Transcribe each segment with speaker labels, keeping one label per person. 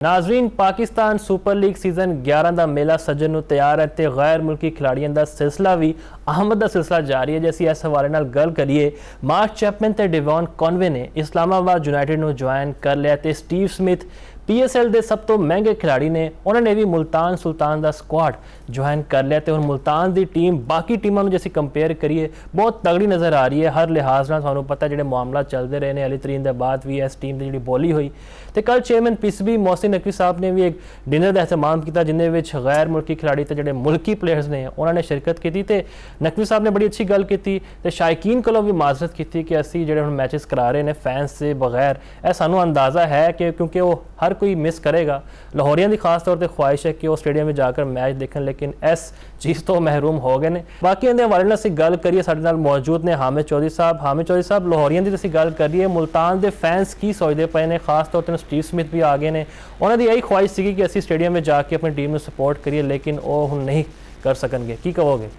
Speaker 1: नाजरीन Pakistan super league season 11 का मेला सजन ਨੂੰ ਤਿਆਰ ਹੈ ਤੇ ਗੈਰ ਮੁਲਕੀ ਖਿਡਾਰੀਆਂ ਦਾ ਸਿਲਸਿਲਾ ਵੀ ਅਹਿਮਦ ਦਾ ਸਿਲਸਿਲਾ ਜਾਰੀ ਹੈ। ਜੇ ਅਸੀਂ ਇਸ ਹਵਾਲੇ ਨਾਲ ਗੱਲ ਕਰੀਏ, ਮਾਰਕ ਚੈਪਮੈਨ ਤੇ ਡਿਵੌਨ ਕੌਨਵੇ ਨੇ ਇਸਲਾਮਾਬਾਦ ਯੂਨਾਈਟਿਡ ਨੂੰ ਜੁਆਇਨ ਕਰ ਲਿਆ ਤੇ ਸਟੀਵ ਸਮਿਥ PSL ਦੇ ਸਭ ਤੋਂ ਮਹਿੰਗੇ ਖਿਡਾਰੀ ਨੇ, ਉਹਨਾਂ ਨੇ ਵੀ ਮੁਲਤਾਨ ਸੁਲਤਾਨ ਦਾ ਸਕੁਆਡ ਜੁਆਇਨ ਕਰ ਲਿਆ ਤੇ ਹੁਣ ਮੁਲਤਾਨ ਦੀ ਟੀਮ ਬਾਕੀ ਟੀਮਾਂ ਨੂੰ ਜੇ ਅਸੀਂ ਕੰਪੇਅਰ ਕਰੀਏ ਬਹੁਤ ਤਗੜੀ ਨਜ਼ਰ ਆ ਰਹੀ ਹੈ। ਹਰ ਲਿਹਾਜ਼ ਨਾਲ ਤੁਹਾਨੂੰ ਪਤਾ ਜਿਹੜੇ ਮਾਮਲਾ ਚੱਲਦੇ ਰਹੇ ਨੇ ਅਲੀ ਤਰੀਨ ਦੇ ਬਾਅਦ ਵੀ ਇਸ ਟੀਮ ਦੀ ਜਿਹੜੀ ਬੋਲੀ ਹੋਈ ਤੇ ਕੱਲ ਚੇਅਰਮੈਨ PCB ਮੋਹਸਿਨ ਨਕवी साहब ने भी एक डिनर का एहतमाम किया जिन्हें गैर मुल्की खिलाड़ी तो जोड़े मुल्की प्लेयर्स ने उन्होंने शिरकत की तो नकवी साहब ने बड़ी अच्छी गल की तो शायकीन को भी माजरत की कि असी जो हम मैचेस करा रहे हैं फैंस से बगैर, यह सानू अंदाज़ा है कि क्योंकि वो हर कोई मिस करेगा। लाहौरियों की खास तौर पर ख्वाहिश है कि वो स्टेडियम में जाकर मैच देखन, लेकिन इस चीज़ तो महरूम हो गए हैं। बाकी इन्हें हवाले असीं गल करिए, साडे नाल मौजूद ने हामिद चौधरी साहब। हामिद चौधरी साहब, लाहौरियों की असीं गल करिए, मुल्तान के फैंस की सोचते पे ने, खास तौर पर स्टीव स्मिथ भी आ गए हैं, उन्होंने यही ख्वाहिश थी कि असीं स्टेडियम में जाके अपनी टीम में सपोर्ट करिए, लेकिन वो हुण नहीं कर सकणगे, की कहोगे?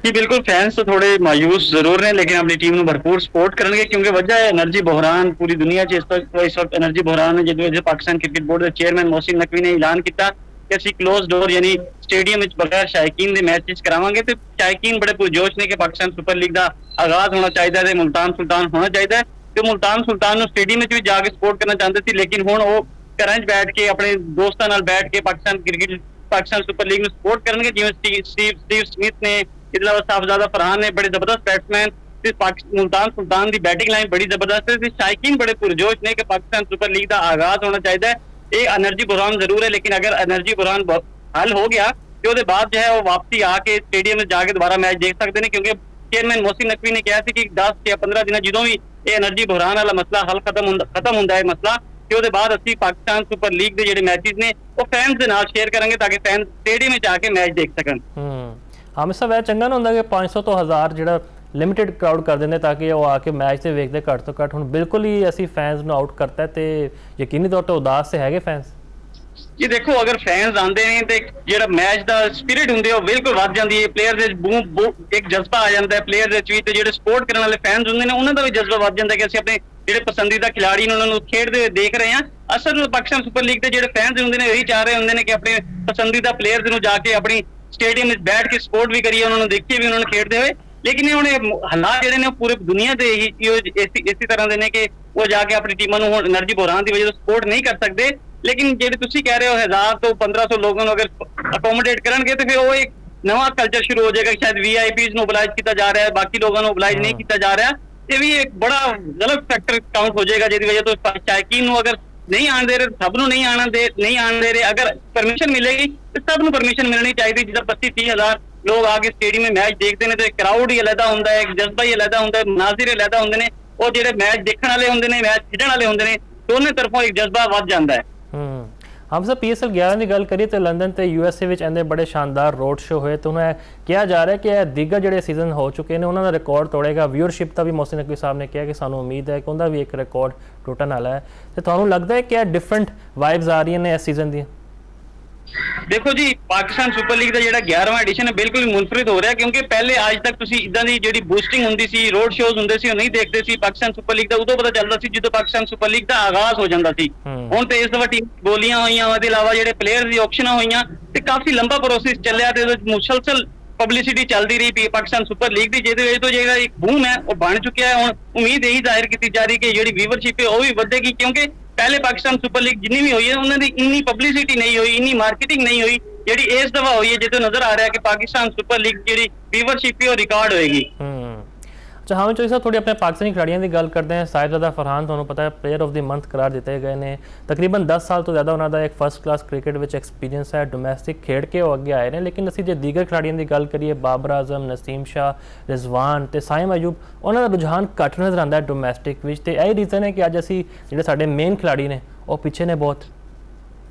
Speaker 2: जी बिल्कुल, फैंस तो थोड़े मायूस जरूर ने, लेकिन अपनी टीम में भरपूर सपोर्ट करेंगे क्योंकि वजह है एनर्जी बहरान पूरी दुनिया इस वक्त एनर्जी बहरान है। जो पाकिस्तान क्रिकेट बोर्ड के चेयरमैन मोहसिन नकवी ने ऐलान किया कि असं क्लोज डोर यानी स्टेडियम बगैर शायकीन के मैच करावांगे तो शायकीन बड़े पुरजोश ने कि पाकिस्तान सुपर लीग का आगाज होना चाहिए, मुल्तान सुल्तान होना चाहिए। तो मुल्तान सुल्तान स्टेडियम में भी जाके सपोर्ट करना चाहते थे, लेकिन हुण वो घर बैठ के अपने दोस्तों नाल बैठ के पाकिस्तान सुपर लीग में सपोर्ट करेंगे। जिवें स्टीव स्मिथ ने, साफजादा फरहान ने, बड़े जबरदस्त बैट्समैन, मुल्तान सुल्तान की बैटिंग लाइन बड़ी जबरदस्त है। शायकीन बड़े पुरजोश ने कि पाकिस्तान सुपर लीग का आगाज होना चाहिए। ये एनर्जी बहरान जरूर है, लेकिन अगर एनर्जी बहरान हल हो गया तो उसके बाद जो है वो वापसी आके स्टेडियम में जाके दोबारा मैच देख सकते हैं, क्योंकि चेयरमैन मोहसिन नकवी ने कहा कि 10 या 15 दिन जो भी ये एनर्जी बहरान वाला मसला हल खत्म होता है मसला, तो उसके बाद असीं पाकिस्तान सुपर लीग के जो मैचेस ने वो फैंस के नाल शेयर करेंगे ताकि फैंस स्टेडियम में जाके मैच देख सकन।
Speaker 1: हामिद साहब, चंगा ना होंदा कि 500 तो 1000 जो लिमिटेड क्राउड कर देंगे ताकि वो आके मैच से वेखते घट तो घट, हुण बिल्कुल ही असीं फैंस नूं आउट करता है तो यकीनी तौर पर उदास से है फैंस।
Speaker 2: जी देखो, अगर फैंस आते हैं तो जो मैच का स्पिरिट होंगे वो बिल्कुल वध जाती है, प्लेयर एक जज्बा आ जाता है, प्लेयर जो सपोर्ट करने वाले फैंस होंगे ने उन्होंने भी जज्बा वध जाता है कि असं अपने जो पसंदीदा खिलाड़ी ने उन्होंने खेडते देख रहे हैं। असल पाकिस्तान सुपर लीग के जो फैंस होंगे ने यही चाह रहे होंगे कि अपने पसंदीदा प्लेयर्स जाके अपनी स्टेडियम में बैठ के सपोर्ट भी करिए, उन्होंने देखिए भी उन्होंने खेडते हुए। लेकिन हूँ हालात जोड़े ने पूरे दुनिया के इसी तरह के कि वो जाके अपनी टीमों को एनर्जी बहरान की वजह से सपोर्ट नहीं कर सकते। लेकिन जो तुम कह रहे हो 1000 तो 1500 लोगों को अगर अकोमोडेट करेंगे तो फिर वो एक नवा कल्चर शुरू हो जाएगा। शायद VIPs ओबलाइज किया जा रहा है, बाकी लोगों को ओबलाइज नहीं किया जा रहा। ये भी एक बड़ा गलत फैक्टर काउंट हो जाएगा, जिसकी वजह तो शायकीन अगर नहीं आने दे रहे, सब नूं नहीं आने दे रहे। अगर परमिशन मिलेगी तो सब नूं परमिशन मिलनी चाहिए। जिस 25-30 हज़ार लोग आके स्टेडियम में मैच देखते हैं तो एक क्राउड ही अलहदा होंदा है, एक जज्बा ही अलहदा होंदा है, मनाजिर अलहदा होंदे ने, और जो मैच देखने वाले होंदे ने, मैच खेडण वाले होंदे ने, दोनों तरफों एक जज्बा वध जांदा है।
Speaker 1: हम सब PSL 11 की गल करिए तो लंदन तो USA इन्ने बड़े शानदार रोड शो होए तो उन्हें कहा जा रहा है कि दीगर जो सीजन हो चुके हैं उन्होंने रिकॉर्ड तोड़ेगा। व्यूअरशिप का भी मोहसिन नकवी साहब ने कहा कि सानू उम्मीद है कि उनका भी एक रिकॉर्ड टूटन वाला है। तो तुहानू लगता है कि डिफरेंट वाइब्स आ रही हैं इस सीजन दी?
Speaker 2: देखो जी, पाकिस्तान सुपर लीग का जो 11वां एडिशन है बिल्कुल मुनफरिद हो रहा है, क्योंकि पहले आज तक तुसी इदां दी जिहड़ी बूस्टिंग हुंदी सी, रोड शोज हुंदे सी, नहीं देखते सी पाकिस्तान सुपर लीग का। उदों पता चलता सी जो पाकिस्तान सुपर लीग का आगाज हो जाता सी। हुण ते इस दफा टीम बोलियां होईयां, उसदे अलावा जिहड़े प्लेयर्स दी ऑक्शनां होईयां ते काफी लंबा प्रोसेस चलिया ते मुसलसल पब्लिसिटी चलती रही पाकिस्तान सुपर लीग की, जिहदे वजह तो जो एक बूम है वो बन चुका है। हुण उम्मीद यही जाहिर की जा रही कि जिहड़ी व्यूअरशिप है वो भी वधेगी, क्योंकि पहले पाकिस्तान सुपर लीग जिन्नी भी हुई है उन्होंने इन्नी पब्लिसिटी नहीं हुई, इन्नी मार्केटिंग नहीं हुई जी इस दफा हुई है, जो नजर आ रहा है कि पाकिस्तान सुपर लीग की व्यूअरशिप है वो रिकॉर्ड होएगी।
Speaker 1: अच्छा हामिद चौधरी साहब, थोड़ी अपने पाकिस्तानी खिलाड़ियों की गल करते हैं। साहिबजादा फरहान तुहानू पता है प्लेयर ऑफ द मंथ करार दिते गए हैं। तकरीबन 10 साल तो ज़्यादा उन्होंने एक फर्स्ट क्लास क्रिकेट में एक्सपीरियंस है, डोमैसटिक खेड के वो अगे आए हैं। लेकिन असीं जे दीगर खिलाड़ियों की गल करिए, बाबर आजम, नसीम शाह, रिजवान तो साइम अयूब, उन्होंने रुझान घट नज़र आता है डोमैसटिक में। तो यही रीज़न है कि अज असीं जिहड़े साडे मेन खिलाड़ी ने वो पिछे ने बहुत।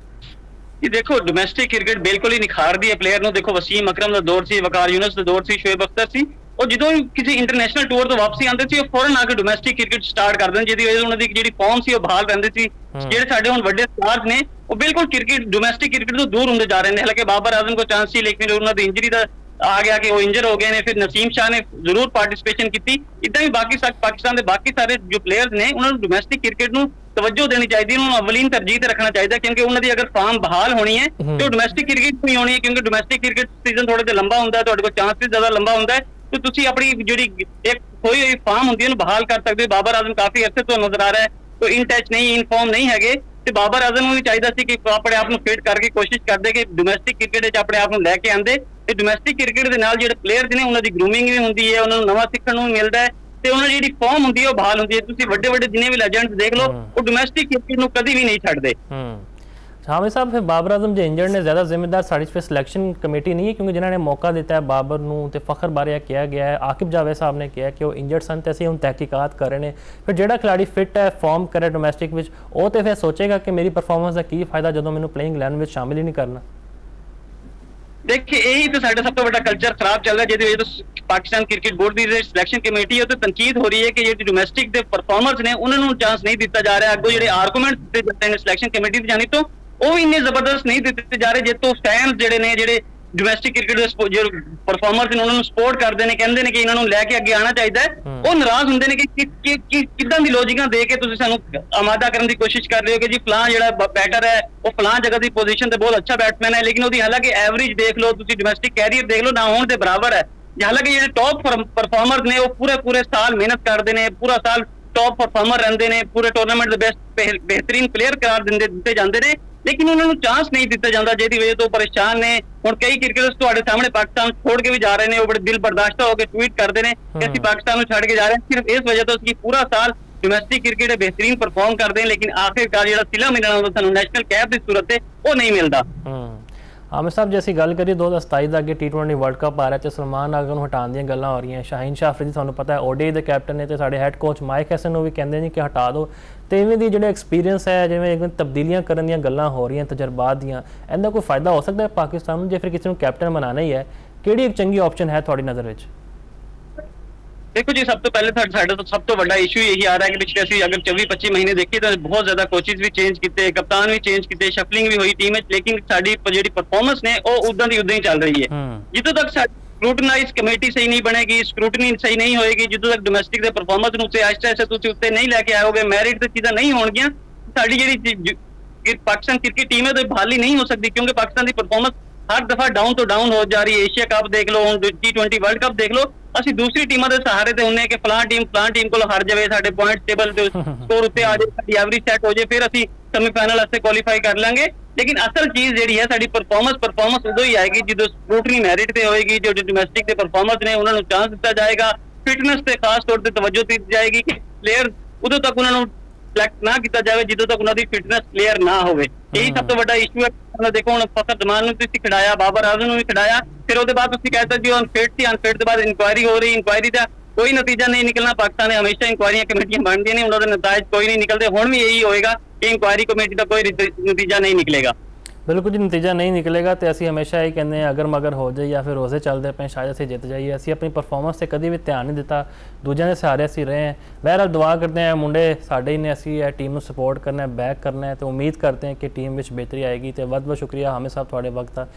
Speaker 2: ये देखो, डोमैसटिक क्रिकेट बिल्कुल ही निखार दी है प्लेयर नूं। देखो, वसीम अकरम का दौर सी, वकार यूनुस का दौर सी, शोएब अख्तर सी, और जो किसी इंटरनेशनल टूर तो वापसी आते थे फौरन आके डोमैसटिक क्रिकेट स्टार्ट कर दें, जिसकी वजह उन्होंने जी फॉर्म सी बहाल रहते थे। जो साढ़े हुण वड्डे स्टार्स ने वो बिल्कुल क्रिकेट डोमैसटिक क्रिकेट तो दूर होंगे जा रहे हैं। हालांकि बाबर आजम को चांस सी, लेकिन उन्होंने इंजरी का आ गया कि वो इंजर हो गए ने। फिर नसीम शाह ने जरूर पार्टिसिपेशन की। इदा ही बाकी पाकिस्तान के बाकी सारे जो प्लेयर्स ने उन्होंने डोमैसटिक क्रिकेट नूं ਤਵੱਜੋ ਦੇਣੀ ਚਾਹੀਦੀ, ਉਹਨਾਂ ਨੂੰ ਅਵਲੀਨ ਤਰਜੀਹ ਤੇ ਰੱਖਣਾ ਚਾਹੀਦਾ, ਕਿਉਂਕਿ ਉਹਨਾਂ ਦੀ ਅਗਰ ਫਾਰਮ ਬਹਾਲ ਹੋਣੀ ਹੈ ਤੇ ਉਹ ਡੋਮੈਸਟਿਕ ਕ੍ਰਿਕਟ ਨਹੀਂ ਹੋਣੀ ਹੈ, ਕਿਉਂਕਿ ਡੋਮੈਸਟਿਕ ਕ੍ਰਿਕਟ ਸੀਜ਼ਨ ਥੋੜਾ ਜਿਹਾ ਲੰਬਾ ਹੁੰਦਾ ਹੈ, ਤੁਹਾਡੇ ਕੋਲ ਚਾਂਸ ਵੀ ਜ਼ਿਆਦਾ ਲੰਬਾ ਹੁੰਦਾ ਹੈ, ਤੇ ਤੁਸੀਂ ਆਪਣੀ ਜਿਹੜੀ ਇੱਕ ਕੋਈ ਹੋਈ ਫਾਰਮ ਹੁੰਦੀ ਹੈ ਉਹਨੂੰ ਬਹਾਲ ਕਰ ਸਕਦੇ ਹੋ। ਬਾਬਰ ਆਜ਼ਮ ਕਾਫੀ ਅਰਸੇ ਤੋਂ ਨਜ਼ਰ ਆ ਰਿਹਾ ਹੈ, ਕੋਈ ਇਨ ਟੱਚ ਨਹੀਂ, ਇਨ ਫਾਰਮ ਨਹੀਂ ਹੈਗੇ, ਤੇ ਬਾਬਰ ਆਜ਼ਮ ਨੂੰ ਵੀ ਚਾਹੀਦਾ ਸੀ ਕਿ ਆਪਣੇ ਆਪ ਨੂੰ ਫਿਟ ਕਰਕੇ ਕੋਸ਼ਿਸ਼ ਕਰਦੇ ਕਿ ਡੋਮੈਸਟਿਕ ਕ੍ਰਿਕਟ ਵਿੱਚ ਆਪਣੇ ਆਪ ਨੂੰ ਲੈ ਕੇ ਆਂਦੇ, ਤੇ ਡੋਮੈਸਟਿਕ ਕ੍ਰਿਕਟ ਦੇ ਨਾਲ ਜਿਹੜੇ ਪਲੇਅਰਸ ਨੇ ਉਹਨਾਂ ਦੀ ਗਰੂਮਿੰਗ ਵੀ ਹੁੰਦੀ ਹੈ, ਉਹਨਾਂ ਨੂੰ ਨਵਾਂ ਸਿੱਖਣ ਨੂੰ ਵੀ ਮਿਲਦਾ ਹੈ, ਤੇ ਉਹਨਾਂ ਦੀ ਜਿਹੜੀ ਫਾਰਮ ਹੁੰਦੀ ਹੈ ਉਹ ਬਹਾਲ ਹੁੰਦੀ ਹੈ। ਤੁਸੀਂ ਵੱਡੇ ਵੱਡੇ ਜਿੰਨੇ ਵੀ ਲੈਜੈਂਡਸ ਦੇਖ ਲਓ, ਉਹ ਡੋਮੈਸਟਿਕ ਕ੍ਰਿਕਟ ਨੂੰ ਕਦੀ ਵੀ ਨਹੀਂ ਛੱਡਦੇ।
Speaker 1: हामिद साहब फिर बाबर आजम जो इंजर्ड ने ज़्यादा जिम्मेदार साड़ी फिर सिलेक्शन कमेटी नहीं है, क्योंकि जिन्होंने मौका दिता है बाबर नूं ते फखर बारे किया गया है, आकिब जावेद साहब ने किया कि वो इंजर्ड सन ते असीं हुण तहकीकात कर रहे हैं, फिर जिहड़ा खिलाड़ी फिट है फॉर्म करे डोमैसटिक विच वो तो फिर सोचेगा कि मेरी परफॉर्मेंस का की फायदा जो मैंने प्लेइंग 11 में शामिल ही नहीं करना।
Speaker 2: देखिए यही तो साਡਾ ਸਭ ਤੋਂ ਵੱਡਾ ਕਲਚਰ ਖਰਾਬ ਚੱਲ ਰਿਹਾ, ਜਿਹਦੀ ਵਜ੍ਹਾ ਤੋਂ ਪਾਕਿਸਤਾਨ ਕ੍ਰਿਕਟ ਬੋਰਡ ਦੀ ਜਿਹੜੀ ਸਿਲੈਕਸ਼ਨ ਕਮੇਟੀ ਹੈ ਉਹ ਤੇ ਤਨਕੀਦ ਹੋ ਰਹੀ ਹੈ ਕਿ ਜਿਹੜੇ ਡੋਮੈਸਟਿਕ ਦੇ ਪਰਫਾਰਮਰਸ ਨੇ ਉਹਨਾਂ ਨੂੰ ਚਾਂਸ ਨਹੀਂ ਦਿੱਤਾ ਜਾ ਰਿਹਾ। ਅੱਗੋਂ ਜਿਹੜੇ ਆਰਗੂਮੈਂਟ ਦਿੱਤੇ ਜਾਂਦੇ ਨੇ ਸਿਲੈਕਸ਼ਨ ਕਮੇਟੀ ਦੀ ਜਾਨੀ ਤੋਂ ਉਹ ਵੀ ਇੰਨੇ ਜ਼ਬਰਦਸਤ ਨਹੀਂ ਦਿੱਤੇ ਜਾ ਰਹੇ, ਜੇ ਤੋਂ ਫੈਨਸ ਜਿਹੜੇ ਨੇ ਜਿਹੜੇ ਡੋਮੈਸਟਿਕ ਕ੍ਰਿਕਟ ਦੇ ਜਿਹੜੇ ਪਰਫਾਰਮਰਸ ਨੇ ਉਹਨਾਂ ਨੂੰ ਸਪੋਰਟ ਕਰਦੇ ਨੇ, ਕਹਿੰਦੇ ਨੇ ਕਿ ਇਹਨਾਂ ਨੂੰ ਲੈ ਕੇ ਅੱਗੇ ਆਉਣਾ ਚਾਹੀਦਾ ਹੈ, ਉਹ ਨਾਰਾਜ਼ ਹੁੰਦੇ ਨੇ ਕਿ ਕਿੱਦਾਂ ਦੀ ਲੌਜਿਕਾਂ ਦੇ ਕੇ ਤੁਸੀਂ ਸਾਨੂੰ ਆਮਾਦਾ ਕਰਨ ਦੀ ਕੋਸ਼ਿਸ਼ ਕਰ ਰਹੇ ਹੋ ਕਿ ਜੀ ਫਲਾਂ ਜਿਹੜਾ ਬੈਟਰ ਹੈ ਉਹ ਫਲਾਂ ਜਗ੍ਹਾ ਦੀ ਪੋਜੀਸ਼ਨ ਤੇ ਬਹੁਤ ਅੱਛਾ ਬੈਟਸਮੈਨ ਹੈ, ਲੇਕਿਨ ਉਹਦੀ ਹਾਲਾਂਕਿ ਐਵਰੇਜ ਦੇਖ ਲਓ, ਤੁਸੀਂ ਡੋਮੈਸਟਿਕ ਕੈਰੀਅਰ ਦੇਖ ਲਓ, ਨਾ ਹੋਣ ਦੇ ਬਰਾਬਰ ਹੈ। ਹਾਲਾਂਕਿ ਜਿਹੜੇ ਟੌਪ ਪਰਫਾਰਮਰ ਨੇ ਉਹ ਪੂਰੇ ਸਾਲ ਮਿਹਨਤ ਕਰਦੇ ਨੇ, ਪੂਰਾ ਸਾਲ ਟੌਪ ਪਰਫਾਰਮਰ ਰਹਿੰਦੇ ਨੇ, ਪੂਰੇ ਟੂਰਨਾਮੈਂਟ ਦੇ ਬਿਹਤਰੀਨ ਪਲੇਅਰ ਕਰਾਰ ਦਿੱਤੇ ਜਾਂਦੇ ਨੇ, ਲੇਕਿਨ ਉਹਨਾਂ ਨੂੰ ਚਾਂਸ ਨਹੀਂ ਦਿੱਤਾ ਜਾਂਦਾ, ਜਿਹਦੀ ਵਜ੍ਹਾ ਤੋਂ ਪਰੇਸ਼ਾਨ ਨੇ। ਹੁਣ ਕਈ ਕ੍ਰਿਕਟਰਸ ਤੁਹਾਡੇ ਸਾਹਮਣੇ ਪਾਕਿਸਤਾਨ ਛੋੜ ਕੇ ਵੀ ਜਾ ਰਹੇ ਨੇ, ਉਹ ਬੜੇ ਦਿਲ ਬਰਦਾਸ਼ਤਾ ਹੋ ਕੇ ਟਵੀਟ ਕਰਦੇ ਨੇ ਕਿ ਅਸੀਂ ਪਾਕਿਸਤਾਨ ਨੂੰ ਛੱਡ ਕੇ ਜਾ ਰਹੇ ਹਾਂ ਸਿਰਫ ਇਸ ਵਜ੍ਹਾ ਤੋਂ ਅਸੀਂ ਪੂਰਾ ਸਾਲ ਡੋਮੈਸਟਿਕ ਕ੍ਰਿਕਟ ਦੇ ਬਿਹਤਰੀਨ ਪਰਫਾਰਮ ਕਰਦੇ ਹਾਂ, ਲੇਕਿਨ ਆਖਿਰਕਾਰ ਜਿਹੜਾ ਸਿਲਾ ਮਿਲਣਾ ਹੁੰਦਾ ਸਾਨੂੰ ਨੈਸ਼ਨਲ ਕੈਪ ਦੀ ਸੂਰਤ ਤੇ ਉਹ ਨਹੀਂ ਮਿਲਦਾ।
Speaker 1: आमिर साहब जैसी गल करिए 2027 ਦਾ ਅੱਗੇ T20 ਵਰਲਡ ਕੱਪ ਆ ਰਿਹਾ ਤੇ ਸਲਮਾਨ ਆਗਰ ਨੂੰ ਹਟਾਉਣ ਦੀਆਂ ਗੱਲਾਂ ਹੋ ਰਹੀਆਂ। ਸ਼ਾਹੀਨ ਸ਼ਾਹ ਅਫਰੀਦੀ ਤੁਹਾਨੂੰ ਪਤਾ ਹੈ ODI ਦੇ ਕੈਪਟਨ ਨੇ ਤੇ ਸਾਡੇ ਹੈੱਡ ਕੋਚ ਮਾਈਕ ਹੈਸਨ ਨੂੰ ਵੀ ਕਹਿੰਦੇ ਨੇ ਕਿ ਹਟਾ ਦਿਓ, ਤੇ ਇਵੇਂ ਦੀ ਜਿਹੜੇ ਐਕਸਪੀਰੀਅੰਸ ਹੈ ਜਿਵੇਂ ਇੱਕ ਤਬਦੀਲੀਆਂ ਕਰਨ ਦੀਆਂ ਗੱਲਾਂ ਹੋ ਰਹੀਆਂ ਤਜਰਬਾਤ ਦੀਆਂ, ਇਹਦਾ ਕੋਈ ਫਾਇਦਾ ਹੋ ਸਕਦਾ ਹੈ ਪਾਕਿਸਤਾਨ ਨੂੰ ਜੇ ਫਿਰ ਕਿਸੇ ਨੂੰ ਕੈਪਟਨ ਬਣਾਉਣਾ ਹੀ ਹੈ? ਕਿਹੜੀ ਇੱਕ ਚੰਗੀ ਆਪਸ਼ਨ ਹੈ ਤੁਹਾਡੀ ਨਜ਼ਰ ਵਿੱਚ?
Speaker 2: देखो जी, सब तो पहले साडा तो सब तो बड़ा इशू यही आ रहा है कि पिछले ਅਸੀਂ अगर 24-25 महीने देखिए तो बहुत ज्यादा कोचेस भी चेंज किए, कप्तान भी चेंज किए, शफलिंग भी हुई टीम में, लेकिन साडी ਜਿਹੜੀ परफॉर्मेंस ने ਉਹ ਉਦਾਂ ਦੀ ਉਦਾਂ ਹੀ ਚੱਲ ਰਹੀ ਹੈ। ਜਿੱਦੋਂ ਤੱਕ ਸਕਰੂਟਨਾਈਜ਼ ਕਮੇਟੀ ਸਹੀ ਨਹੀਂ ਬਣੇਗੀ, ਸਕਰੂਟਨੀ ਸਹੀ ਨਹੀਂ ਹੋਏਗੀ, ਜਿੱਦੋਂ ਤੱਕ ਡੋਮੈਸਟਿਕ ਦੇ ਪਰਫਾਰਮੈਂਸ ਨੂੰ ਤੇ ਆਸਟਾ ਤੁਸੀਂ ਉੱਤੇ ਨਹੀਂ ਲੈ ਕੇ ਆਓਗੇ, ਮੈਰਿਟ ਤੇ ਚੀਜ਼ਾਂ ਨਹੀਂ ਹੋਣਗੀਆਂ, ਸਾਡੀ ਜਿਹੜੀ ਪਾਕਿਸਤਾਨ ਕ੍ਰਿਕਟ ਟੀਮ ਹੈ ਤੇ ਬਹਾਲੀ ਨਹੀਂ ਹੋ ਸਕਦੀ, ਕਿਉਂਕਿ ਪਾਕਿਸਤਾਨ ਦੀ ਪਰਫਾਰਮੈਂਸ ਹਰ ਦਫਾ डाउन तो डाउन हो जा रही है। एशिया कप देख लो, T20 वर्ल्ड कप देख लो, ਅਸੀਂ ਦੂਸਰੀ ਟੀਮਾਂ ਦੇ ਸਹਾਰੇ ਤੇ ਹੁੰਨੇ ਕਿ ਫਲਾਂ ਟੀਮ ਕੋਲ ਹਾਰ ਜਾਵੇ, ਸਾਡੇ ਪੁਆਇੰਟ ਟੇਬਲ ਤੇ ਸਕੋਰ ਉੱਤੇ ਆ ਜਾਏ, ਸਾਡੀ ਐਵਰੇਜ ਸੈੱਟ ਹੋ ਜਾਏ, ਫਿਰ ਅਸੀਂ ਸੈਮੀਫਾਈਨਲ ਵਾਸਤੇ ਕੁਆਲੀਫਾਈ ਕਰ ਲਾਂਗੇ। ਲੇਕਿਨ ਅਸਲ ਚੀਜ਼ ਜਿਹੜੀ ਹੈ ਸਾਡੀ ਪਰਫਾਰਮੈਂਸ ਉਦੋਂ ਹੀ ਆਏਗੀ ਜਦੋਂ ਸਕਰੂਟਨੀ ਮੈਰਿਟ ਤੇ ਹੋਏਗੀ, ਜੋ ਡੋਮੈਸਟਿਕ ਦੇ ਪਰਫਾਰਮੈਂਸ ਨੇ ਉਹਨਾਂ ਨੂੰ ਚਾਂਸ ਦਿੱਤਾ ਜਾਏਗਾ, ਫਿਟਨੈਸ ਤੇ ਖਾਸ ਤੌਰ ਤੇ ਤਵੱਜੋ ਦਿੱਤੀ ਜਾਏਗੀ ਕਿ ਪਲੇਅਰ ਉਦੋਂ ਤੱਕ ਉਹਨਾਂ ਨੂੰ ਸਿਲੈਕਟ ਨਾ ਕੀਤਾ ਜਾਵੇ ਜਦੋਂ ਤੱਕ ਉਹਨਾਂ ਦੀ ਫਿਟਨੈਸ ਕਲੀਅਰ ਨਾ ਹੋਵੇ। ਇਹੀ ਸਭ ਤੋਂ ਵੱਡਾ ਇਸ਼ੂ ਹੈ। ਦੇਖੋ ਹੁਣ ਫਖਰ ਜ਼ਮਾਨ ਨੂੰ ਤੁਸੀਂ ਖਿਡਾਇਆ, ਬਾਬਰ ਆਜ਼ਮ ਨੂੰ ਵੀ ਖਿਡਾਇਆ, ਫਿਰ ਉਹਦੇ ਬਾਅਦ ਤੁਸੀਂ ਕਹਿ ਸਕਦੇ ਹੋ ਅਨਫਿਟ ਸੀ, ਅਨਫਿਟ ਦੇ ਬਾਅਦ ਇਨਕੁਆਇਰੀ ਹੋ ਰਹੀ, ਇਨਕੁਆਇਰੀ ਦਾ ਕੋਈ ਨਤੀਜਾ ਨਹੀਂ ਨਿਕਲਣਾ। ਪਾਕਿਸਤਾਨ ਨੇ ਹਮੇਸ਼ਾ ਇਨਕੁਆਇਰੀਆਂ ਕਮੇਟੀਆਂ ਬਣਦੀਆਂ ਨੇ, ਉਹਨਾਂ ਦੇ ਨਤੀਜੇ ਕੋਈ ਨਹੀਂ ਨਿਕਲਦੇ, ਹੁਣ ਵੀ ਇਹੀ ਹੋਏਗਾ ਕਿ ਇਨਕੁਆਇਰੀ ਕਮੇਟੀ ਦਾ ਕੋਈ ਨਤੀਜਾ ਨਹੀਂ ਨਿਕਲੇਗਾ।
Speaker 1: ਬਿਲਕੁਲ ਜੀ, ਨਤੀਜਾ ਨਹੀਂ ਨਿਕਲੇਗਾ ਤੇ ਅਸੀਂ ਹਮੇਸ਼ਾ ਇਹ ਕਹਿੰਦੇ ਹਾਂ ਅਗਰ ਮਗਰ ਹੋ ਜਾਏ ਜਾਂ ਫਿਰ ਰੋਜ਼ੇ ਚੱਲਦੇ ਪਏ ਸ਼ਾਇਦ ਅਸੀਂ ਜਿੱਤ ਜਾਈਏ। ਅਸੀਂ ਆਪਣੀ ਪਰਫਾਰਮੈਂਸ ਤੇ ਕਦੀ ਵੀ ਧਿਆਨ ਨਹੀਂ ਦਿੱਤਾ, ਦੂਜਿਆਂ ਦੇ ਸਹਾਰੇ ਅਸੀਂ ਰਹੇ ਹਾਂ। ਬਹਿਰਹਾਲ ਦੁਆ ਕਰਦੇ ਹਾਂ ਮੁੰਡੇ ਸਾਡੇ ਹੀ ਨੇ, ਅਸੀਂ ਇਹ ਟੀਮ ਨੂੰ ਸਪੋਰਟ ਕਰਨਾ ਹੈ, ਬੈਕ ਕਰਨਾ ਹੈ ਤੇ ਉਮੀਦ ਕਰਦੇ ਹਾਂ ਕਿ ਟੀਮ ਵਿੱਚ ਬਿਹਤਰੀ ਆਏਗੀ। ਤੇ ਬਹੁਤ ਬਹੁਤ ਸ਼ੁਕਰੀਆ ਹਾਮਿਦ ਸਾਹਿਬ ਤੁਹਾਡੇ ਵਕਤ ਦਾ।